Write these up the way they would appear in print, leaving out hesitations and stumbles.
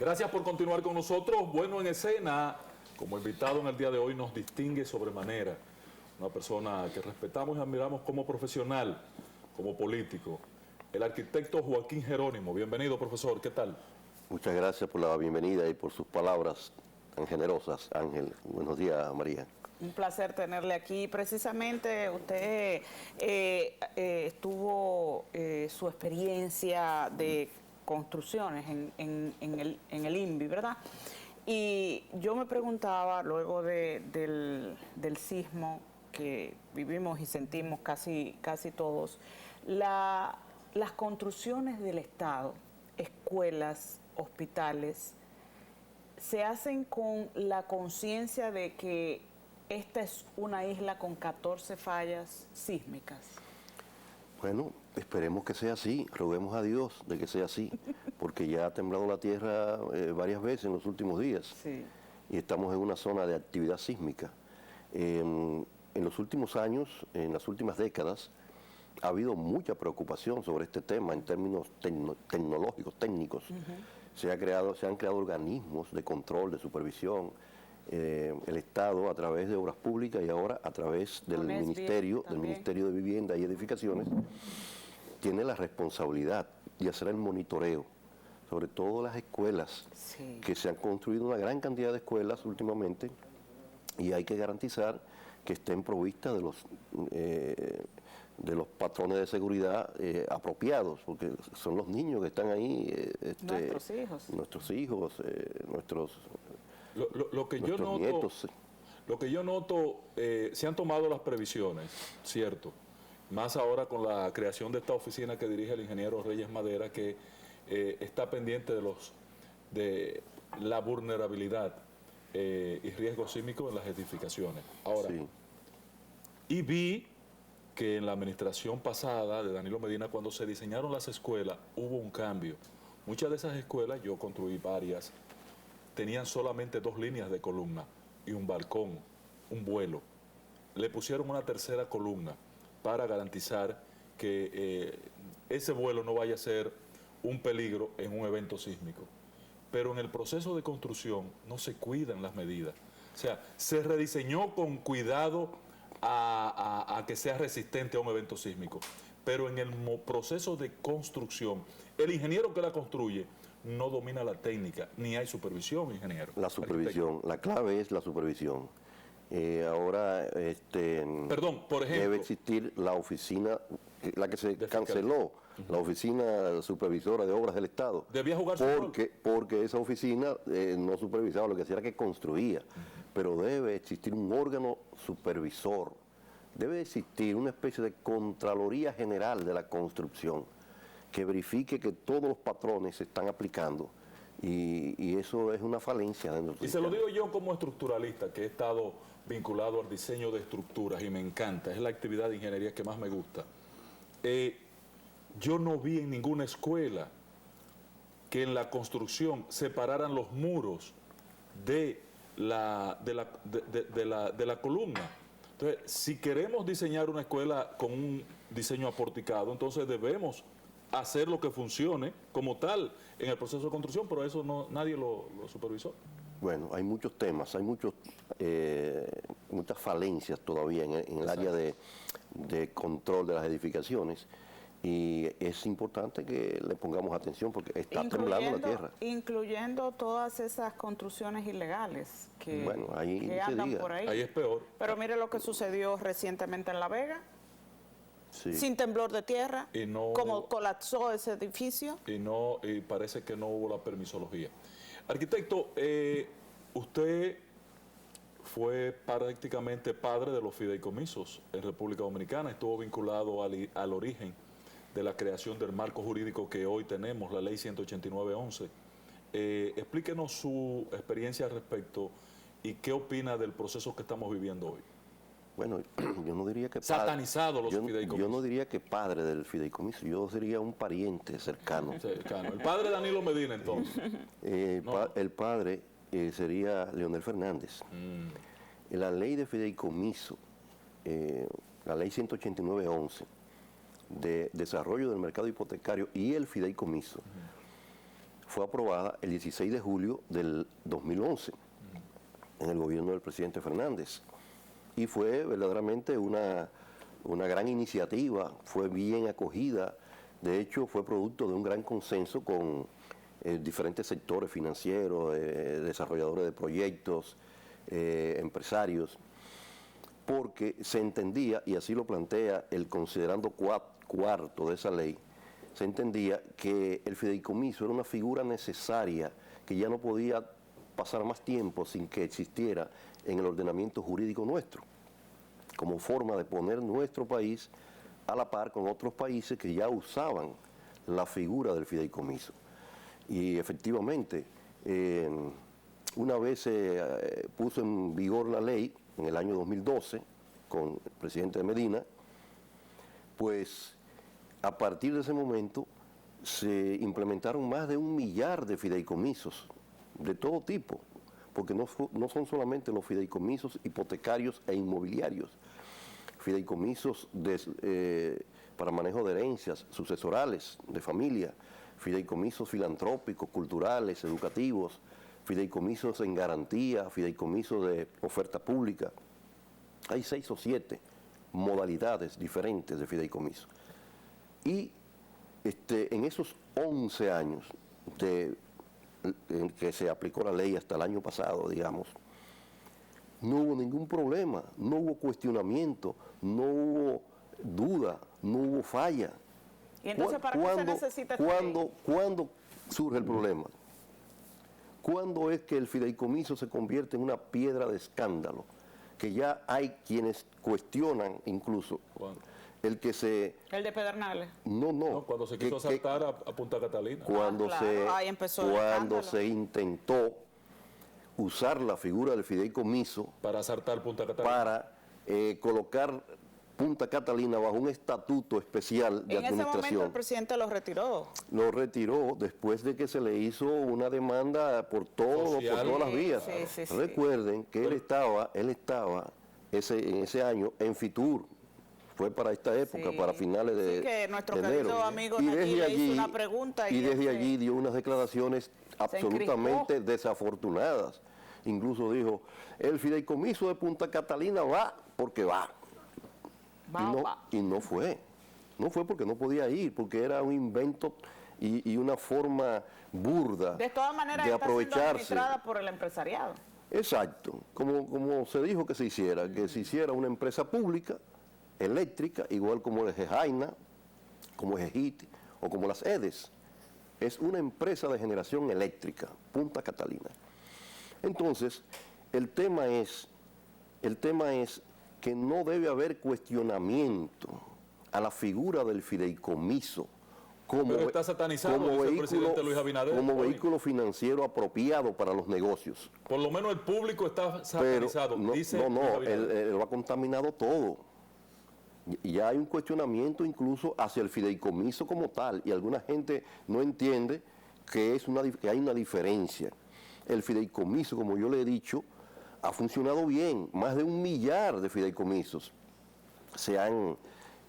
Gracias por continuar con nosotros. Bueno, en escena, como invitado en el día de hoy, nos distingue sobremanera una persona que respetamos y admiramos como profesional, como político, el arquitecto Joaquín Jerónimo. Bienvenido, profesor. ¿Qué tal? Muchas gracias por la bienvenida y por sus palabras tan generosas, Ángel. Buenos días, María. Un placer tenerle aquí. Precisamente usted tuvo su experiencia de construcciones en el INVI, ¿verdad? Y yo me preguntaba, luego del sismo que vivimos y sentimos casi todos, las construcciones del Estado, escuelas, hospitales, se hacen con la conciencia de que esta es una isla con 14 fallas sísmicas. Bueno, esperemos que sea así, roguemos a Dios de que sea así, porque ya ha temblado la tierra varias veces en los últimos días. Sí. Y estamos en una zona de actividad sísmica. En los últimos años, en las últimas décadas, ha habido mucha preocupación sobre este tema en términos tecnológicos, técnicos. Se han creado organismos de control, de supervisión. El Estado, a través de Obras Públicas y ahora a través del Ministerio de Vivienda y Edificaciones, tiene la responsabilidad de hacer el monitoreo sobre todo las escuelas, sí, que se han construido una gran cantidad de escuelas últimamente, y hay que garantizar que estén provistas de los patrones de seguridad apropiados, porque son los niños que están ahí, nuestros hijos, Lo que yo noto, se han tomado las previsiones, cierto, más ahora con la creación de esta oficina que dirige el ingeniero Reyes Madera, que está pendiente de la vulnerabilidad y riesgo sísmico en las edificaciones. Ahora, sí. Y vi que en la administración pasada de Danilo Medina, cuando se diseñaron las escuelas, hubo un cambio. Muchas de esas escuelas, yo construí varias, tenían solamente 2 líneas de columna y un balcón, un vuelo. Le pusieron una tercera columna para garantizar que ese vuelo no vaya a ser un peligro en un evento sísmico. Pero en el proceso de construcción no se cuidan las medidas. O sea, se rediseñó con cuidado a que sea resistente a un evento sísmico. Pero en el proceso de construcción, el ingeniero que la construye no domina la técnica, ni hay supervisión, ingeniero. La supervisión, la clave es la supervisión. Ahora, perdón, por ejemplo, debe existir la oficina, la que se canceló, la oficina supervisora de obras del Estado. Debía jugar porque esa oficina no supervisaba, lo que hacía era que construía. Pero debe existir un órgano supervisor, debe existir una especie de Contraloría General de la Construcción que verifique que todos los patrones se están aplicando, y eso es una falencia de nuestro sistema. Y se lo digo yo como estructuralista, que he estado vinculado al diseño de estructuras y me encanta, es la actividad de ingeniería que más me gusta. Yo no vi en ninguna escuela que en la construcción separaran los muros de la columna. Entonces, si queremos diseñar una escuela con un diseño aporticado, entonces debemos hacer lo que funcione como tal en el proceso de construcción, pero eso nadie lo supervisó. Bueno, hay muchos temas, hay muchas falencias todavía en el área de control de las edificaciones, y es importante que le pongamos atención porque está temblando la tierra. Incluyendo todas esas construcciones ilegales que, bueno, ahí que andan por ahí. Ahí es peor. Pero mire lo que sucedió recientemente en La Vega. Sí. Sin temblor de tierra, y no, como colapsó ese edificio. Y parece que no hubo la permisología. Arquitecto, usted fue prácticamente padre de los fideicomisos en República Dominicana, estuvo vinculado al origen de la creación del marco jurídico que hoy tenemos, la ley 189-11. Explíquenos su experiencia al respecto y qué opina del proceso que estamos viviendo hoy. Bueno, yo no diría que satanizado los fideicomisos. Yo no diría que padre del fideicomiso, yo sería un pariente cercano. El padre Danilo Medina, entonces. El padre sería Leonel Fernández. La ley de fideicomiso, la ley 189-11, de desarrollo del mercado hipotecario y el fideicomiso, fue aprobada el 16 de julio del 2011 en el gobierno del presidente Fernández. Y fue verdaderamente una gran iniciativa, fue bien acogida. De hecho, fue producto de un gran consenso con diferentes sectores financieros, desarrolladores de proyectos, empresarios, porque se entendía, y así lo plantea el considerando cuarto de esa ley, se entendía que el fideicomiso era una figura necesaria que ya no podía pasar más tiempo sin que existiera en el ordenamiento jurídico nuestro, como forma de poner nuestro país a la par con otros países que ya usaban la figura del fideicomiso. Y efectivamente, una vez se puso en vigor la ley, en el año 2012, con el presidente Medina, pues a partir de ese momento se implementaron más de 1 millar de fideicomisos de todo tipo, porque no son solamente los fideicomisos hipotecarios e inmobiliarios, fideicomisos para manejo de herencias sucesorales de familia, fideicomisos filantrópicos, culturales, educativos, fideicomisos en garantía, fideicomisos de oferta pública. Hay 6 o 7 modalidades diferentes de fideicomiso. Y en esos 11 años en que se aplicó la ley hasta el año pasado, digamos, no hubo ningún problema, no hubo cuestionamiento, no hubo duda, no hubo falla. ¿Y entonces para qué se necesita esta ley? ¿Cuándo surge el problema? ¿Cuándo es que el fideicomiso se convierte en una piedra de escándalo? Que ya hay quienes cuestionan incluso el que se... El de Pedernales. No, cuando se quiso saltar a Punta Catalina. Cuando ahí empezó se intentó usar la figura del fideicomiso para saltar Punta Catalina. Para colocar Punta Catalina bajo un estatuto especial de administración. En ese momento el presidente lo retiró. Lo retiró después de que se le hizo una demanda por todas las vías. Sí. Recuerden que él estaba en ese año en Fitur. Fue para esta época, para finales de que nuestro enero. querido amigo Y Nayib desde le hizo una pregunta y desde allí dio unas declaraciones absolutamente desafortunadas. Incluso dijo, el fideicomiso de Punta Catalina va porque va. Y no fue. No fue porque no podía ir, porque era un invento y una forma burda de todas maneras de está aprovecharse. siendo administrada por el empresariado. Exacto, como se dijo que se hiciera una empresa pública, eléctrica, igual como es Jaina, como es EGIT o como las EDES. Es una empresa de generación eléctrica, Punta Catalina. Entonces, el tema es que no debe haber cuestionamiento a la figura del fideicomiso como, pero está satanizado, dice el presidente Luis Abinader, como vehículo financiero apropiado para los negocios. Por lo menos el público está satanizado. Pero él lo ha contaminado todo. Y ya hay un cuestionamiento incluso hacia el fideicomiso como tal, y alguna gente no entiende que hay una diferencia. El fideicomiso, como yo le he dicho, ha funcionado bien. Más de 1 millar de fideicomisos se han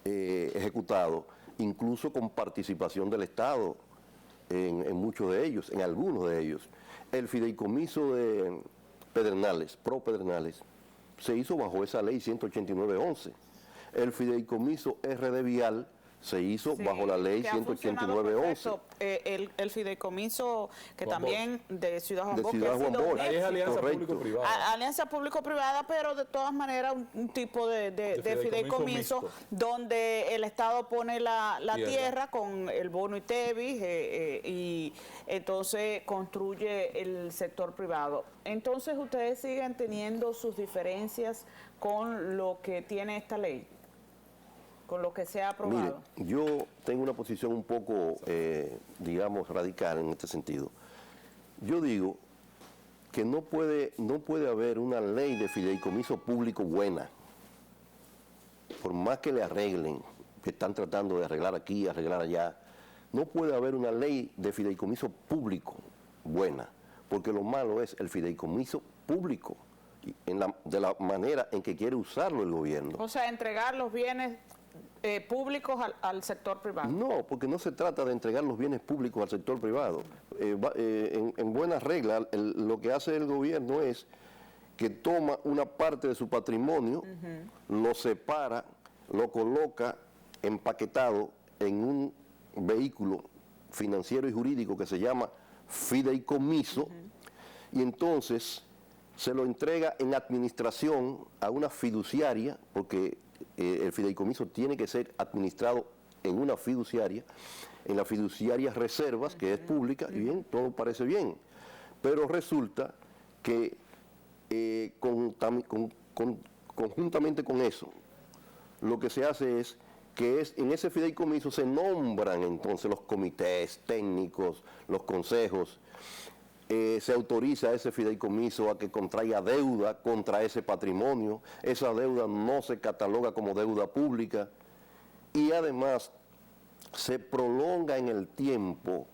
ejecutado, incluso con participación del Estado en muchos de ellos, en algunos de ellos. El fideicomiso de Pedernales, Pro Pedernales, se hizo bajo esa ley 189-11. El fideicomiso RD Vial se hizo bajo la ley 189-11. El fideicomiso que Juan también de Ciudad Juan Bosch. Ahí es alianza público-privada. Alianza público-privada, pero de todas maneras un tipo de fideicomiso donde el Estado pone la tierra con el bono ITEVIS y entonces construye el sector privado. Entonces ustedes siguen teniendo sus diferencias con lo que tiene esta ley, con lo que se ha aprobado. Mire, yo tengo una posición un poco, digamos, radical en este sentido. Yo digo que no puede haber una ley de fideicomiso público buena, por más que le arreglen, que están tratando de arreglar aquí, arreglar allá. No puede haber una ley de fideicomiso público buena, porque lo malo es el fideicomiso público, de la manera en que quiere usarlo el gobierno. O sea, entregar los bienes públicos al sector privado. No, porque no se trata de entregar los bienes públicos al sector privado. En buena regla, lo que hace el gobierno es que toma una parte de su patrimonio, lo separa, lo coloca empaquetado en un vehículo financiero y jurídico que se llama fideicomiso, y entonces se lo entrega en administración a una fiduciaria, porque el fideicomiso tiene que ser administrado en una fiduciaria, en la fiduciaria Reservas, que es pública, y bien, todo parece bien, pero resulta que conjuntamente con eso, lo que se hace es que en ese fideicomiso se nombran entonces los comités técnicos, los consejos, se autoriza a ese fideicomiso a que contraiga deuda contra ese patrimonio, esa deuda no se cataloga como deuda pública y además se prolonga en el tiempo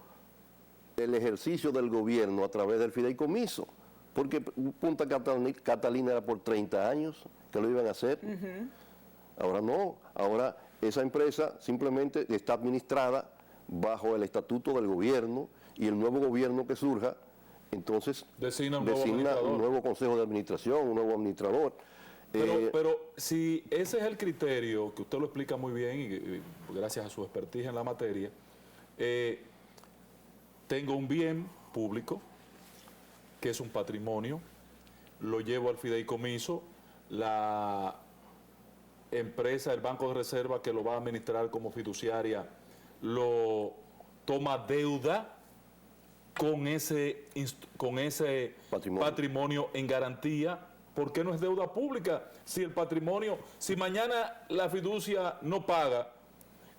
el ejercicio del gobierno a través del fideicomiso, porque Punta Catalina era por 30 años que lo iban a hacer, ahora no, ahora esa empresa simplemente está administrada bajo el estatuto del gobierno y el nuevo gobierno que surja entonces designa un nuevo consejo de administración, un nuevo administrador. Pero si ese es el criterio, que usted lo explica muy bien y gracias a su expertise en la materia, tengo un bien público que es un patrimonio, lo llevo al fideicomiso, la empresa, el Banco de Reserva que lo va a administrar como fiduciaria, lo toma deuda con ese patrimonio en garantía. ¿Por qué no es deuda pública? Si el patrimonio, si mañana la fiducia no paga,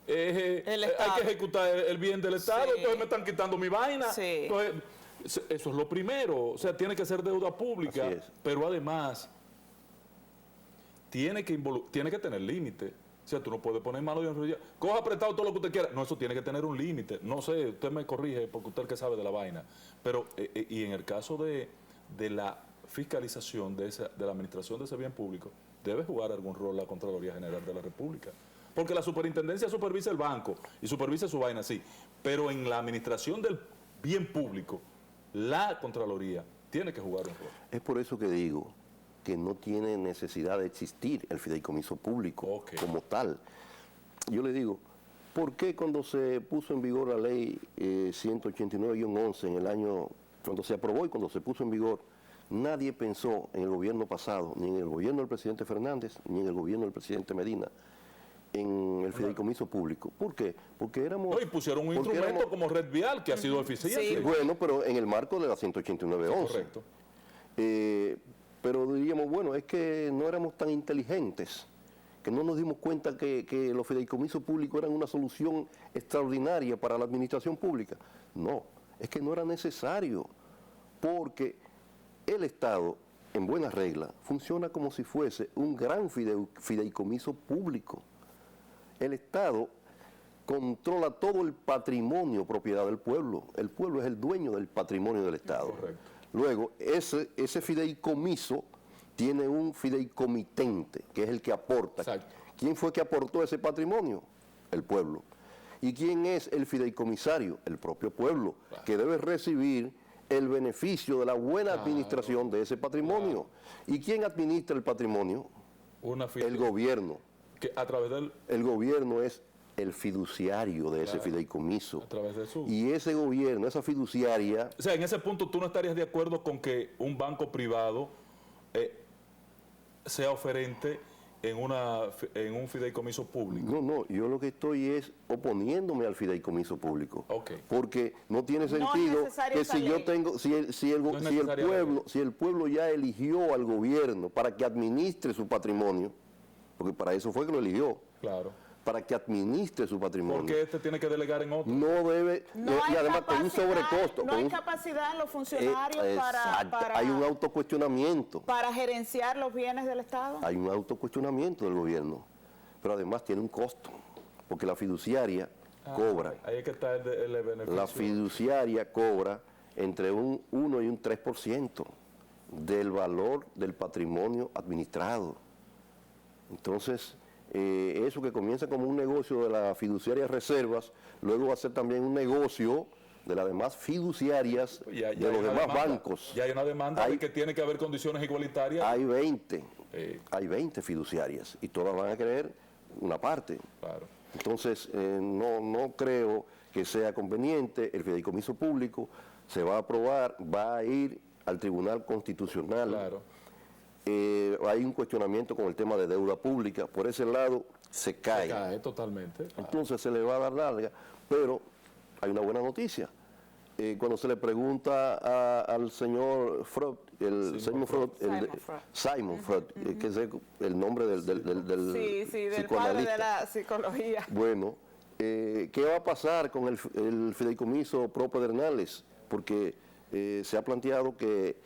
hay que ejecutar el bien del Estado, entonces me están quitando mi vaina. Entonces, eso es lo primero, o sea, tiene que ser deuda pública, pero además tiene que tener límite. O sea, tú no puedes poner mano de coja prestado todo lo que usted quiera. No, eso tiene que tener un límite. No sé, usted me corrige porque usted es el que sabe de la vaina. Pero, y en el caso de la fiscalización de la administración de ese bien público, debe jugar algún rol la Contraloría General de la República. Porque la superintendencia supervisa el banco y supervisa su vaina, sí. Pero en la administración del bien público, la Contraloría tiene que jugar un rol. Es por eso que digo que no tiene necesidad de existir el fideicomiso público como tal. Yo le digo, ¿por qué cuando se puso en vigor la ley 189-11 en el año, cuando se aprobó y cuando se puso en vigor, nadie pensó en el gobierno pasado, ni en el gobierno del presidente Fernández, ni en el gobierno del presidente Medina, en el fideicomiso público? ¿Por qué? Porque éramos... No, y pusieron un instrumento como Red Vial, que ha sido eficiente. Sí. Bueno, pero en el marco de la 189-11. Correcto. Pero diríamos, bueno, es que no éramos tan inteligentes, que no nos dimos cuenta que los fideicomisos públicos eran una solución extraordinaria para la administración pública. No, es que no era necesario, porque el Estado, en buena regla, funciona como si fuese un gran fideicomiso público. El Estado controla todo el patrimonio propiedad del pueblo. El pueblo es el dueño del patrimonio del Estado. Correcto. Luego, ese fideicomiso tiene un fideicomitente, que es el que aporta. Exacto. ¿Quién fue que aportó ese patrimonio? El pueblo. ¿Y quién es el fideicomisario? El propio pueblo, que debe recibir el beneficio de la buena administración de ese patrimonio. ¿Y quién administra el patrimonio? El gobierno. Que a través del... El gobierno es el fiduciario de ese fideicomiso. A través de su... Y ese gobierno, esa fiduciaria... O sea, en ese punto tú no estarías de acuerdo con que un banco privado sea oferente en un fideicomiso público. No, yo lo que estoy es oponiéndome al fideicomiso público. Porque no tiene sentido que si yo tengo, si el pueblo ya eligió al gobierno para que administre su patrimonio, porque para eso fue que lo eligió. Claro. Para que administre su patrimonio. Porque este tiene que delegar en otro. No debe, y además con un sobrecosto. No hay capacidad en los funcionarios para... Hay un autocuestionamiento. Para gerenciar los bienes del Estado. Hay un autocuestionamiento del gobierno, pero además tiene un costo, porque la fiduciaria cobra. Ahí es que está el beneficio. La fiduciaria cobra entre un 1 y un 3% del valor del patrimonio administrado. Entonces, eso que comienza como un negocio de las fiduciarias reservas, luego va a ser también un negocio de las demás fiduciarias, de los demás bancos. Ya hay una demanda de que tiene que haber condiciones igualitarias. Hay 20 fiduciarias y todas van a querer una parte. Claro. Entonces, no creo que sea conveniente. El fideicomiso público se va a aprobar, va a ir al Tribunal Constitucional. Claro. Hay un cuestionamiento con el tema de deuda pública. Por ese lado se cae. Se cae totalmente. Claro. Entonces se le va a dar larga, pero hay una buena noticia. Cuando se le pregunta al señor Freud, Simon Freud, que es el nombre del del padre de la psicología. Bueno, ¿qué va a pasar con el fideicomiso pro Pedernales? Porque se ha planteado que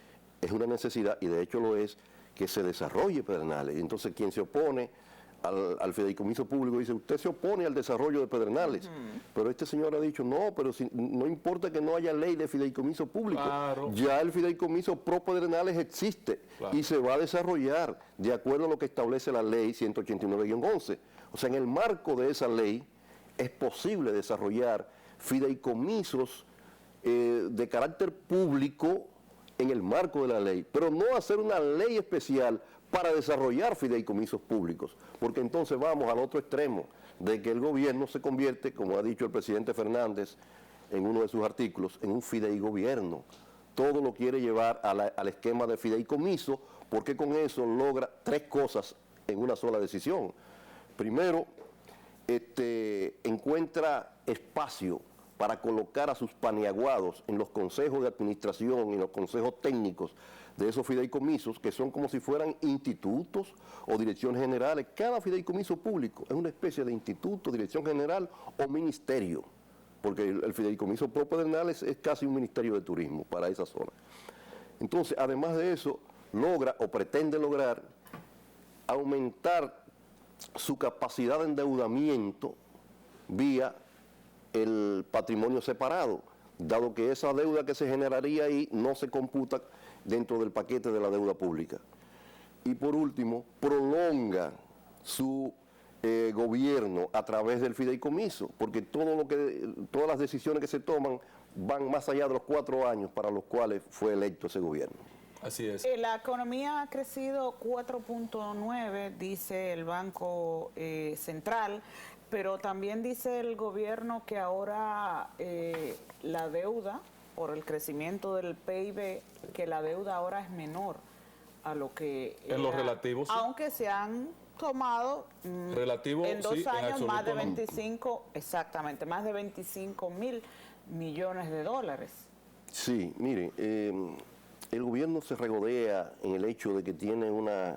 es una necesidad, y de hecho lo es, que se desarrolle Pedernales. Entonces, quien se opone al fideicomiso público dice, usted se opone al desarrollo de Pedernales. Pero este señor ha dicho, no, pero no importa que no haya ley de fideicomiso público. Claro. Ya el fideicomiso pro Pedernales existe, claro, y se va a desarrollar de acuerdo a lo que establece la ley 189-11. O sea, en el marco de esa ley es posible desarrollar fideicomisos de carácter público en el marco de la ley, pero no hacer una ley especial para desarrollar fideicomisos públicos, porque entonces vamos al otro extremo, de que el gobierno se convierte, como ha dicho el presidente Fernández en uno de sus artículos, en un fideigobierno. Todo lo quiere llevar al esquema de fideicomiso, porque con eso logra tres cosas en una sola decisión. Primero, encuentra espacio para colocar a sus paniaguados en los consejos de administración y en los consejos técnicos de esos fideicomisos, que son como si fueran institutos o direcciones generales. Cada fideicomiso público es una especie de instituto, dirección general o ministerio, porque el fideicomiso pro Pedernales es casi un ministerio de turismo para esa zona. Entonces, además de eso, logra o pretende lograr aumentar su capacidad de endeudamiento vía el patrimonio separado, dado que esa deuda que se generaría ahí no se computa dentro del paquete de la deuda pública. Y por último, prolonga su gobierno a través del fideicomiso, porque todas las decisiones que se toman van más allá de los 4 años para los cuales fue electo ese gobierno. Así es. La economía ha crecido 4.9, dice el Banco Central, pero también dice el gobierno que ahora la deuda, por el crecimiento del PIB, que la deuda ahora es menor a lo que en lo relativo, sí. Aunque se han tomado relativo, en 2 años más de no. 25, exactamente, más de 25.000 millones de dólares. Sí, mire, el gobierno se regodea en el hecho de que tiene una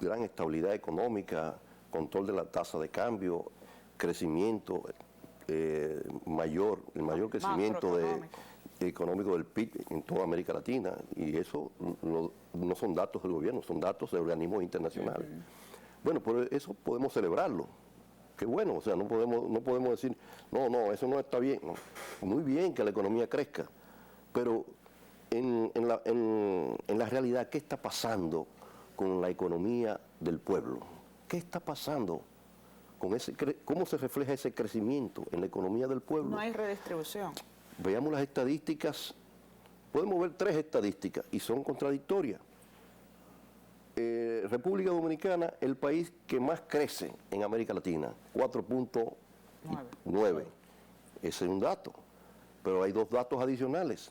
gran estabilidad económica, control de la tasa de cambio, crecimiento el mayor crecimiento económico del PIB en toda América Latina, y eso no son datos del gobierno, son datos de organismos internacionales. Bueno, por eso podemos celebrarlo. Qué bueno, o sea, no podemos decir, no, eso no está bien. No. Muy bien que la economía crezca, pero en la realidad, ¿qué está pasando con la economía del pueblo? ¿Qué está pasando con cómo se refleja ese crecimiento en la economía del pueblo? No hay redistribución. Veamos las estadísticas. Podemos ver 3 estadísticas y son contradictorias. República Dominicana, el país que más crece en América Latina, 4.9. Ese es un dato, pero hay 2 datos adicionales.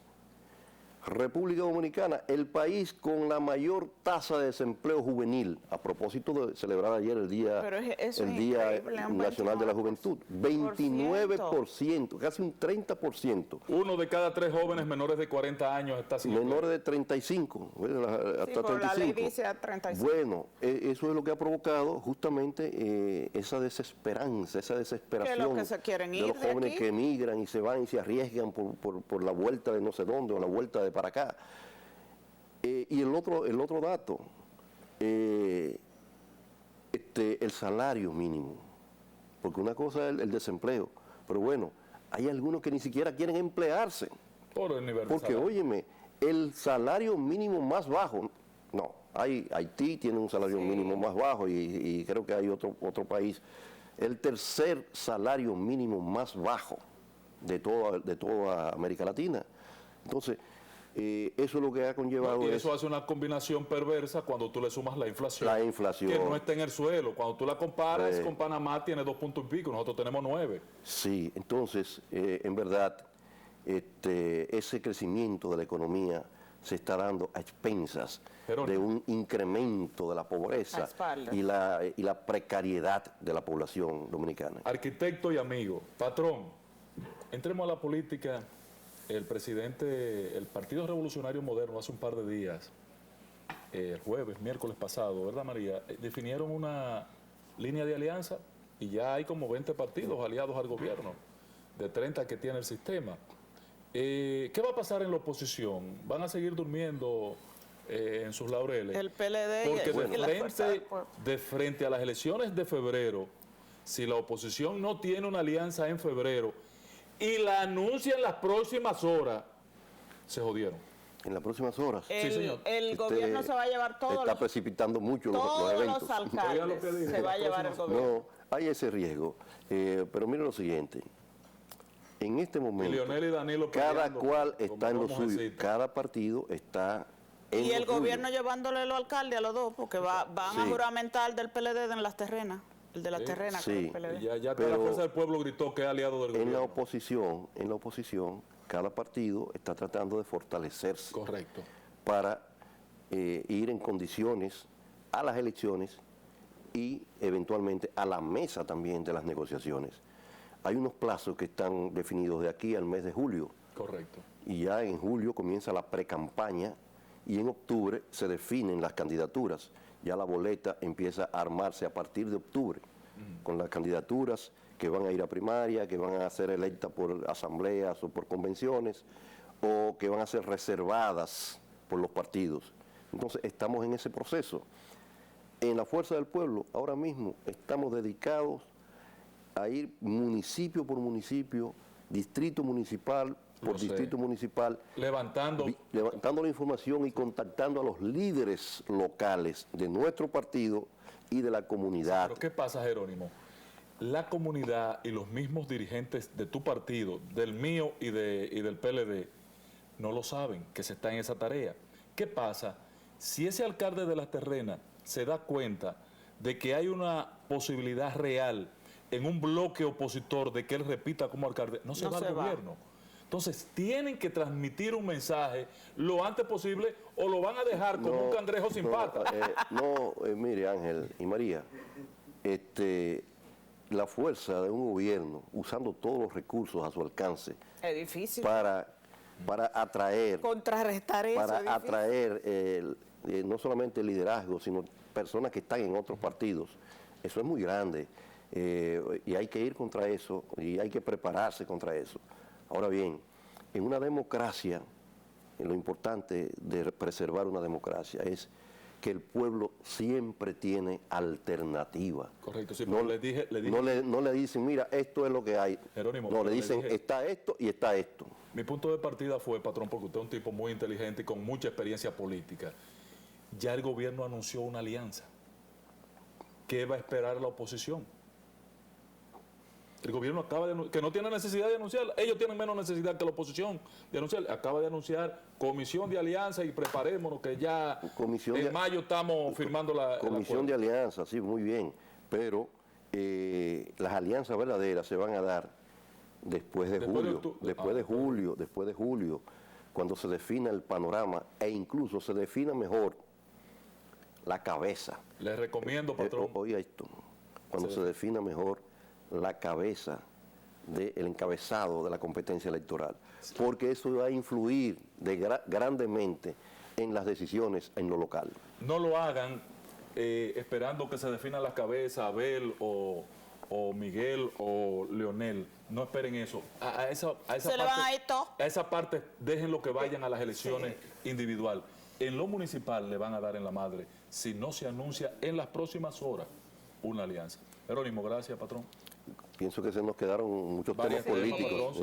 República Dominicana, el país con la mayor tasa de desempleo juvenil, a propósito de celebrar ayer el Día Nacional de la Juventud, 29%, casi un 30%. 1 de cada 3 jóvenes menores de 40 años está sin menores de 35, hasta 35. La ley dice a 35. Bueno, eso es lo que ha provocado justamente esa desesperanza, esa desesperación que se quieren ir de los jóvenes que emigran y se van y se arriesgan por la vuelta de no sé dónde o la vuelta de para acá. Y el otro dato, el salario mínimo, porque una cosa es el desempleo, pero bueno, hay algunos que ni siquiera quieren emplearse, por el nivel porque óyeme, el salario mínimo más bajo, no, Haití tiene un salario mínimo más bajo y creo que hay otro país. El tercer salario mínimo más bajo de toda América Latina. Entonces, eso es lo que ha conllevado. Y eso hace una combinación perversa cuando tú le sumas la inflación. La inflación. Que no está en el suelo. Cuando tú la comparas con Panamá, tiene 2 puntos y pico, nosotros tenemos 9. Sí, entonces, en verdad, ese crecimiento de la economía se está dando a expensas de un incremento de la pobreza y la precariedad de la población dominicana. Arquitecto y amigo, patrón, entremos a la política. El presidente, el Partido Revolucionario Moderno, hace un par de días, el miércoles pasado, ¿verdad, María? Definieron una línea de alianza y ya hay como 20 partidos aliados al gobierno, de 30 que tiene el sistema. ¿Qué va a pasar en la oposición? ¿Van a seguir durmiendo en sus laureles? El PLD porque de frente a las elecciones de febrero, si la oposición no tiene una alianza en febrero y la anuncia en las próximas horas, se jodieron. En las próximas horas. Sí, señor. El gobierno se va a llevar todo. Está precipitando mucho los eventos. Los alcaldes se va a llevar el gobierno. No, hay ese riesgo. Pero miren lo siguiente. En este momento, Lionel y Danilo cada peleando, cual está en lo suyo. Cada partido está en Y el lo gobierno suyo. llevándole los alcaldes a los dos, porque van a juramentar del PLD en las terrenas. El de las terrenas con el PLD. Ya la Fuerza del Pueblo gritó que es aliado del gobierno. En la oposición, cada partido está tratando de fortalecerse. Correcto. Para ir en condiciones a las elecciones y eventualmente a la mesa también de las negociaciones. Hay unos plazos que están definidos de aquí al mes de julio. Correcto. Y ya en julio comienza la precampaña y en octubre se definen las candidaturas. Ya la boleta empieza a armarse a partir de octubre, con las candidaturas que van a ir a primaria, que van a ser electas por asambleas o por convenciones, o que van a ser reservadas por los partidos. Entonces estamos en ese proceso. En la Fuerza del Pueblo, ahora mismo, estamos dedicados a ir municipio por municipio, distrito municipal por distrito municipal, levantando la información y contactando a los líderes locales de nuestro partido y de la comunidad. Pero ¿qué pasa, Jerónimo? La comunidad y los mismos dirigentes de tu partido, del mío y del PLD, no lo saben, que se está en esa tarea. ¿Qué pasa si ese alcalde de las terrenas se da cuenta de que hay una posibilidad real en un bloque opositor de que él repita como alcalde? No se va al gobierno. Entonces, tienen que transmitir un mensaje lo antes posible o lo van a dejar como un cangrejo sin pata. Mire, Ángel y María, la fuerza de un gobierno, usando todos los recursos a su alcance, es difícil. Para atraer, contrarrestar eso. Para atraer no solamente liderazgo, sino personas que están en otros partidos. Eso es muy grande y hay que ir contra eso y hay que prepararse contra eso. Ahora bien, en una democracia, lo importante de preservar una democracia es que el pueblo siempre tiene alternativa. Correcto, sí, no, le dije. No le dicen, mira, esto es lo que hay. Jerónimo, no, le dicen, está esto y está esto. Mi punto de partida fue, patrón, porque usted es un tipo muy inteligente y con mucha experiencia política. Ya el gobierno anunció una alianza. ¿Qué va a esperar la oposición? El gobierno acaba de anunciar, que no tiene necesidad de anunciar, ellos tienen menos necesidad que la oposición de anunciar, acaba de anunciar comisión de alianza y preparémonos que ya en mayo estamos firmando la comisión de alianza, sí, muy bien, pero las alianzas verdaderas se van a dar después de julio, cuando se defina el panorama e incluso se defina mejor la cabeza. Les recomiendo, patrón. Oiga esto, cuando se defina mejor la cabeza del encabezado de la competencia electoral, porque eso va a influir grandemente en las decisiones en lo local. No lo hagan esperando que se definan las cabezas, Abel o Miguel o Leonel. No esperen eso. A esa parte déjenlo que vayan a las elecciones individual. En lo municipal le van a dar en la madre si no se anuncia en las próximas horas una alianza. Jerónimo, gracias, patrón. Pienso que se nos quedaron muchos temas políticos.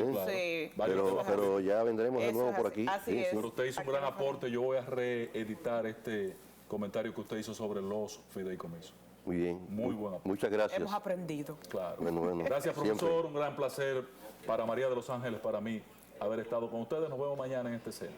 Pero ya vendremos de nuevo por aquí. Así es. Pero usted hizo un gran aporte. Yo voy a reeditar este comentario que usted hizo sobre los fideicomisos. Muy bien. Muy buena. Muchas gracias. Hemos aprendido. Claro. Bueno, Gracias, siempre. profesor. Un gran placer para María de los Ángeles, para mí, haber estado con ustedes. Nos vemos mañana en este set.